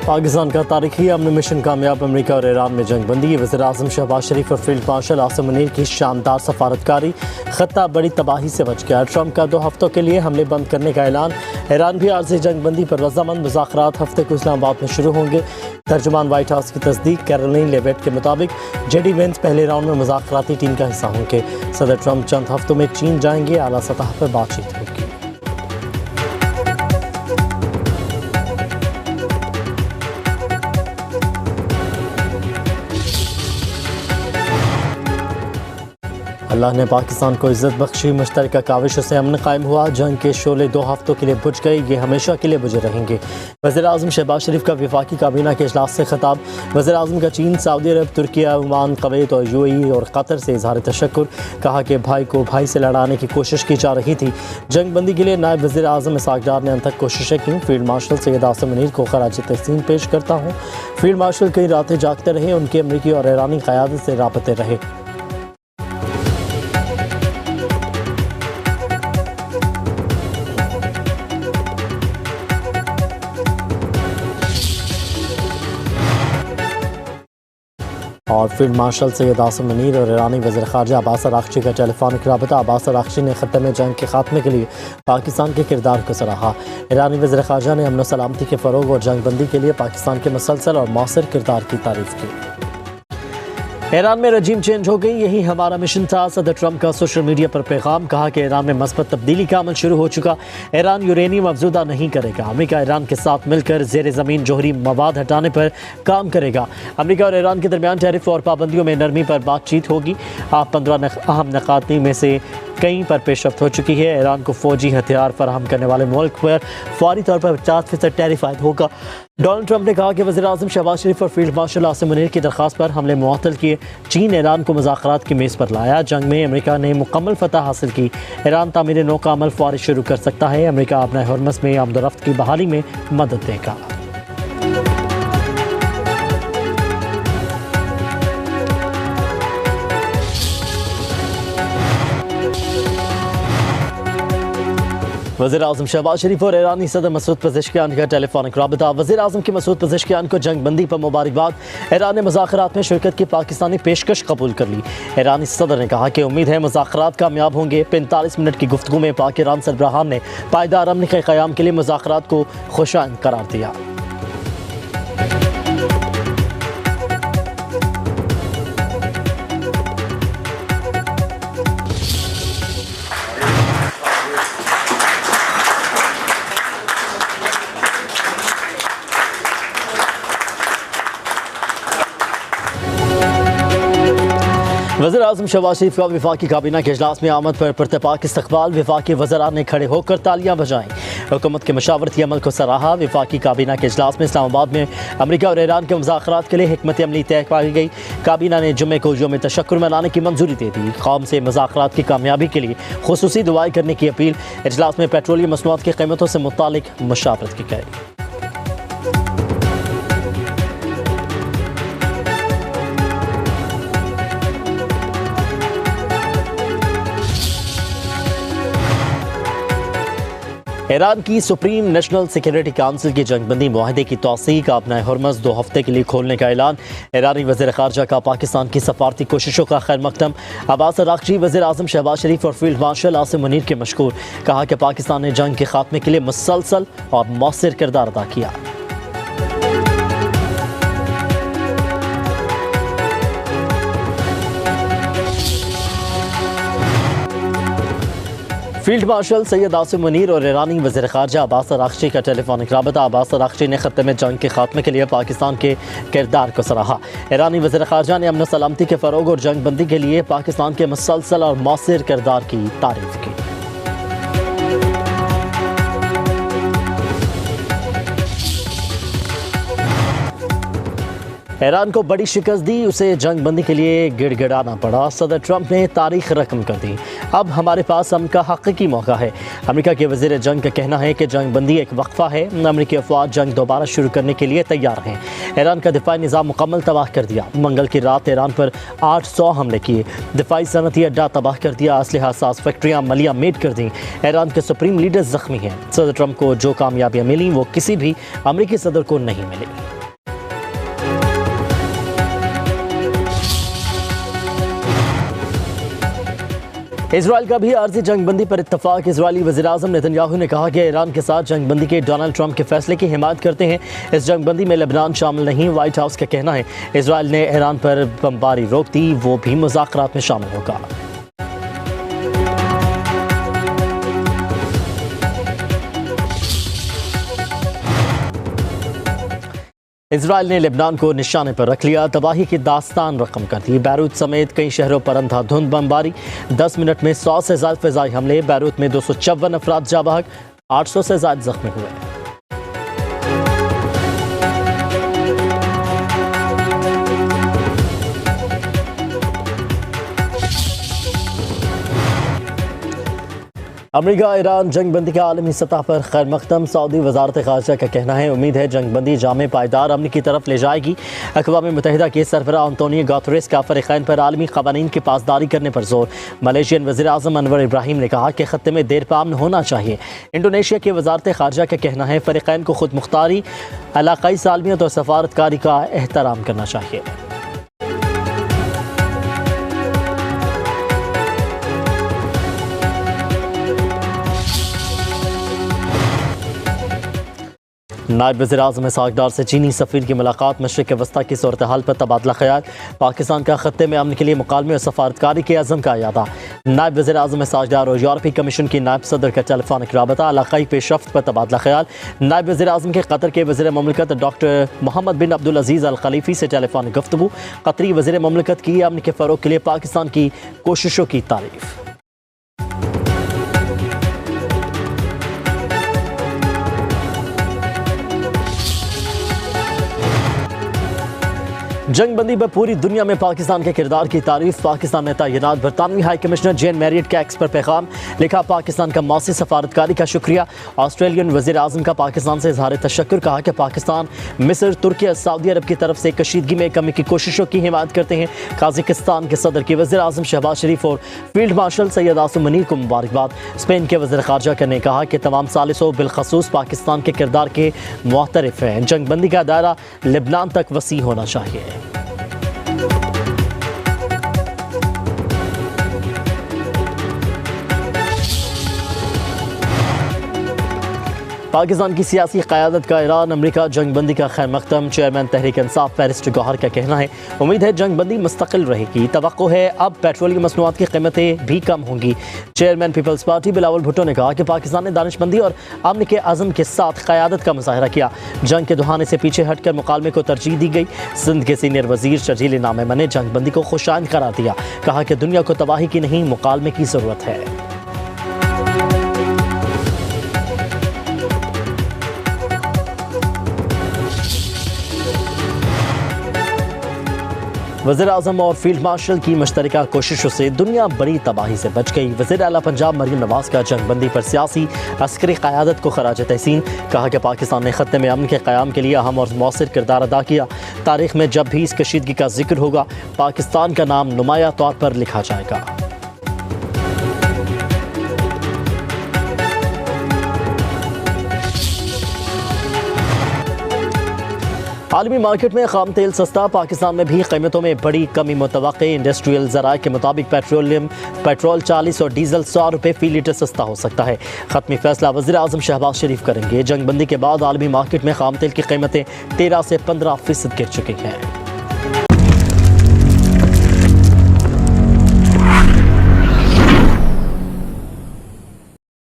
पाकिस्तान का तारीखी अमन मिशन कामयाब, अमरीका और ईरान में जंग बंदी। वज़ीर-ए-आज़म शहबाज शरीफ और फील्ड मार्शल आसिम मुनीर की शानदार सफारतकारी, खत्ता बड़ी तबाही से बच गया। ट्रंप का 2 हफ्तों के लिए हमले बंद करने का ऐलान। ईरान भी आर्ज़ी जंग बंदी पर रज़ामंद। मुज़ाकरात हफ्ते को इस्लामाबाद में शुरू होंगे। तर्जुमान वाइट हाउस की तस्दीक। कैरोलिन लेविट के मुताबिक जेडी वेंस पहले राउंड में मुज़ाकराती टीम का हिस्सा होंगे। सदर ट्रंप चंद हफ्तों में चीन जाएंगे। आला सतह पर बातचीत होगी। अल्लाह ने पाकिस्तान को इज़्ज़त बख्शी, मुश्तरका काविशों से अमन कायम हुआ। जंग के शोले 2 हफ्तों के लिए बुझ गए, ये हमेशा के लिए बुझे रहेंगे। वज़ीर-ए-आज़म शहबाज शरीफ का वफाकी काबीना के इजलास से खिताब। वज़ीर-ए-आज़म का चीन, सऊदी अरब, तुर्किया, ओमान, कुवैत और यूएई और कतर से इजहार तशक्कुर। कहा कि भाई को भाई से लड़ाने की कोशिश की जा रही थी। जंग बंदी के लिए नायब वज़ीर-ए-आज़म इसहाक़ डार ने अनथक कोशिशें की। फील्ड मार्शल सैयद आसिम मुनीर को खराज तहसीन पेश करता हूँ। फील्ड मार्शल कई रातें जागते रहे, उनकी अमरीकी और ईरानी क़यादत से राबते रहे। और फील्ड मार्शल सैयद आसिम मुनीर और ईरानी वज़ीर ख़ारजा अब्बास अराग़ची का टेलीफोनिक रबता। अब्बास अराग़ची ने ख़त्ते में जंग के खात्मे के लिए पाकिस्तान के किरदार को सराहा। ईरानी वज़ीर ख़ारजा ने अमन सलामती के फ़रोग़ और जंग बंदी के लिए पाकिस्तान के मुसलसल और मौसर किरदार की तारीफ़ की। ईरान में रजीम चेंज हो गई, यही हमारा मिशन था। सदर ट्रंप का सोशल मीडिया पर पैगाम। कहा कि ईरान में मस्बत तब्दीली का अमल शुरू हो चुका। ईरान यूरेनियम अफजुदा नहीं करेगा। अमेरिका ईरान के साथ मिलकर ज़ेर ज़मीन जोहरी मवाद हटाने पर काम करेगा। अमेरिका और ईरान के दरमियान टैरिफ और पाबंदियों में नरमी पर बातचीत होगी। आप 15 अहम नकात में से कई पर पेशरफ्त हो चुकी है। ईरान को फौजी हथियार फराहम करने वाले मुल्क पर फौरी तौर पर 50% टैरिफ आयद होगा। डोनाल्ड ट्रंप ने कहा कि वज़ीर-ए-आज़म शहबाज शरीफ और फील्ड मार्शल आसिम मुनीर की दरख्वास्त पर हमले मुअत्तल किए। चीन ईरान को मुज़ाकरात की मेज़ पर लाया। जंग में अमेरिका ने मुकम्मल फतह हासिल की। ईरान तामीर नौ का अमल फौरी शुरू कर सकता है। अमेरिका अपने हरमस में आमदोरफ्त की बहाली में मदद देगा। वज़ीर-ए-आज़म शहबाज शरीफ और ईरानी सदर मसूद पज़ेश्कियान का टेलीफोनिक रबता। वज़ीर-ए-आज़म की मसूद पज़ेश्कियान को जंग बंदी पर मुबारकबाद। ईरान ने मुज़ाकरात में शिरकत की पाकिस्तानी पेशकश कबूल कर ली। ईरानी सदर ने कहा कि उम्मीद है मुज़ाकरात कामयाब होंगे। 45 मिनट की गुफ्तगू में पाक ईरान सरबराहान ने पायदार अमन के क़याम के लिए मुज़ाकरात को खुशाइंद करार दिया। वज़ीर-ए-आज़म शहबाज शरीफ का वफाकी काबीना के इजलास में आमद पर पुरतपाक इस्तक़बाल। वफाकी वज़रान ने खड़े होकर तालियां बजाईं। हुकूमत के मशावरती अमल को सराहा। वफाकी काबीना के इजलास में इस्लामाबाद में अमेरिका और ईरान के मुज़ाकरात के लिए हिकमत अमली तय की गई। काबीना ने जुम्मे को यौम तशक्कुर मनाने की मंजूरी दे दी। कौम से मुज़ाकरात की कामयाबी के लिए खुसूसी दुआएं करने की अपील। इजलास में पेट्रोलियम मसनूआत की कीमतों से मुतालिक मशावरत की गई। ईरान की सुप्रीम नेशनल सिक्योरिटी काउंसिल की जंगबंदी मुआहदे की तौसीक। अपना हरमस 2 हफ्ते के लिए खोलने का ऐलान। ईरानी वज़ीर ख़ारजा का पाकिस्तान की सफारती कोशिशों का खैर मकदम। अब्बास अराग़ची वज़ीर-ए-आज़म शहबाज शरीफ और फील्ड मार्शल आसिम मुनीर के मशकूर। कहा कि पाकिस्तान ने जंग के खात्मे के लिए मुसलसल और मौसर किरदार अदा किया। फील्ड मार्शल सैयद आसिम मुनीर और ईरानी वज़ीर ख़ारजा अब्बास अराग़ची का टेलीफोनिक रबता। अब्बास अराग़ची ने ख़त्ते में जंग के खात्मे के लिए पाकिस्तान के किरदार को सराहा। ईरानी वज़ीर ख़ारजा ने अमन सलामती के फ़रोग़ और जंग बंदी के लिए पाकिस्तान के मुसलसल और मौसर किरदार की तारीफ़ की। ईरान को बड़ी शिकस्त दी, उसे जंग बंदी के लिए गिड़गिड़ाना पड़ा। सदर ट्रंप ने तारीख रकम कर दी। अब हमारे पास अमन का हकीकी मौका है। अमेरिका के वज़ीर जंग का कहना है कि जंग बंदी एक वक्फा है। अमेरिकी अफवाज जंग दोबारा शुरू करने के लिए तैयार हैं। ईरान का दिफाई निज़ाम मुकम्मल तबाह कर दिया। मंगल की रात ईरान पर 800 हमले किए। दिफाई सनती अड्डा तबाह कर दिया। असलहा हसास फैक्ट्रियाँ मलिया मेट कर दी। ईरान के सुप्रीम लीडर जख्मी हैं। सदर ट्रंप को जो कामयाबियाँ मिली वो किसी भी अमेरिकी सदर को नहीं मिली। इजराइल का भी आर्जी जंग बंदी पर इत्तफाक। इजरायली वज़ीर-ए-आज़म नेतन्याहू ने कहा कि ईरान के साथ जंग बंदी के डोनाल्ड ट्रंप के फैसले की हिमायत करते हैं। इस जंग बंदी में लेबनान शामिल नहीं। व्हाइट हाउस का कहना है इजराइल ने ईरान पर बमबारी रोक दी, वो भी मुज़ाकरात में शामिल होगा। इजराइल ने लेबनान को निशाने पर रख लिया। तबाही की दास्तान रकम कर दी। बैरूत समेत कई शहरों पर अंधाधुंध बमबारी। 10 मिनट में 100 से ज़्यादा फ़िज़ाई हमले। बैरूत में 254 अफराद जाँ बहक, 800 से ज़्यादा जख्मी हुए। अमेरिका ईरान जंग बंदी के आलमी सतह पर खैर मकदम। सऊदी वजारत ख़ारजा का कहना है उम्मीद है जंग बंदी जामे पायदार अमन की तरफ ले जाएगी। अक़वाम मुत्तहिदा के सरबराह अंतोनियो गुतेरेस का फ़रीक़ैन पर आलमी क़वानीन की पासदारी करने पर जोर। मलेशियन वज़ीर-ए-आज़म अनवर इब्राहिम ने कहा कि ख़त्ते में देर पामन होना चाहिए। इंडोनेशिया की वजारत ख़ारजा का कहना है फ़रीक़ैन को खुद मुख्तारी, इलाक़ाई सालमियत और सफारतकारी का एहतराम करना चाहिए। नायब वज़ीर-ए-आज़म इसहाक़ डार से चीनी सफ़ीर की मुलाकात। मशरिक़ वस्ता की सूरत हाल पर तबादला ख्याल। पाकिस्तान का ख़त्ते में अमन के लिए मुकालमे और सफारतकारी के अज़म का यादा। नायब वज़ीर-ए-आज़म इसहाक़ डार और यूरोपीय कमीशन की नायब सदर का टेलीफोनिक राबता। इलाक़ाई पेशरफ्त पर तबादला ख्याल। नायब वज़ीर-ए-आज़म के कतर के वज़ीर ममलकत डॉक्टर मोहम्मद बिन अब्दुल अज़ीज़ अल खलीफ़ी से टेलीफोनिक गुफ्तगू। कतरी वज़ीर ममलकत की अमन के फ़रोग़ के लिए पाकिस्तान की कोशिशों की तारीफ़। जंग बंदी पर पूरी दुनिया में पाकिस्तान के किरदार की तारीफ। पाकिस्तान में तैनात बरतानवी हाई कमिश्नर जेन मैरियट का एक्स पर पैगाम। लिखा पाकिस्तान का मौसी सफारतकारी का शुक्रिया। ऑस्ट्रेलियन वज़ीर-ए-आज़म का पाकिस्तान से इज़हार तशक्कुर। कहा कि पाकिस्तान मिस्र, तुर्की, सऊदी अरब की तरफ से कशीदगी में कमी की कोशिशों की हिमायत करते हैं। काज़ाकिस्तान के सदर की वज़ीर-ए-आज़म शहबाज शरीफ और फील्ड मार्शल सैयद आसिम मुनीर को मुबारकबाद। स्पेन के वज़ीर ख़ारजा ने कहा कि तमाम सालिसों बिलखसूस पाकिस्तान के किरदार के मुअतरफ़ हैं। जंग बंदी का दायरा लेबनान तक वसी होना चाहिए। पाकिस्तान की सियासी क़यादत का ईरान अमेरिका जंग बंदी का खैर मकदम। चेयरमैन तहरीक इंसाफ बैरिस्टर गौहर का कहना है उम्मीद है जंग बंदी मुस्तकिल रहेगी। तवक्को है अब पेट्रोलियम मसनूआत की कीमतें भी कम होंगी। Chairman Peoples Party Bilawal Bhutto ने कहा कि पाकिस्तान ने दानिशमंदी और अमन के अज़म के साथ क़यादत का मुज़ाहरा किया। जंग के दुहाने से पीछे हटकर मुकालमे को तरजीह दी गई। सिंध के सीनियर वज़ीर शर्जील नामेमा ने जंग बंदी को खुशाइंद करार दिया। कहा कि दुनिया को तबाही की नहीं मुकालमे की ज़रूरत है। वज़ीर-ए-आज़म और फील्ड मार्शल की मुश्तरका कोशिशों से दुनिया बड़ी तबाही से बच गई। वज़ीर आला पंजाब मरीम नवाज का जंग बंदी पर सियासी अस्करी क़यादत को खराज तहसीन। कहा कि पाकिस्तान ने ख़त्ते में अमन के क़याम के लिए अहम और मौसर किरदार अदा किया। तारीख़ में जब भी इस कशीदगी का जिक्र होगा पाकिस्तान का नाम नुमाया तौर पर लिखा जाएगा। आलमी मार्केट में खाम तेल सस्ता। पाकिस्तान में भी कीमतों में बड़ी कमी मुतवक्के। इंडस्ट्रियल ज़राए के मुताबिक पेट्रोल 40 और डीजल 100 रुपये फ़ी लीटर सस्ता हो सकता है। ख़त्मी फैसला वज़ीर-ए-आज़म शहबाज शरीफ करेंगे। जंग बंदी के बाद आलमी मार्केट में खाम तेल की कीमतें 13 से 15% गिर चुकी हैं।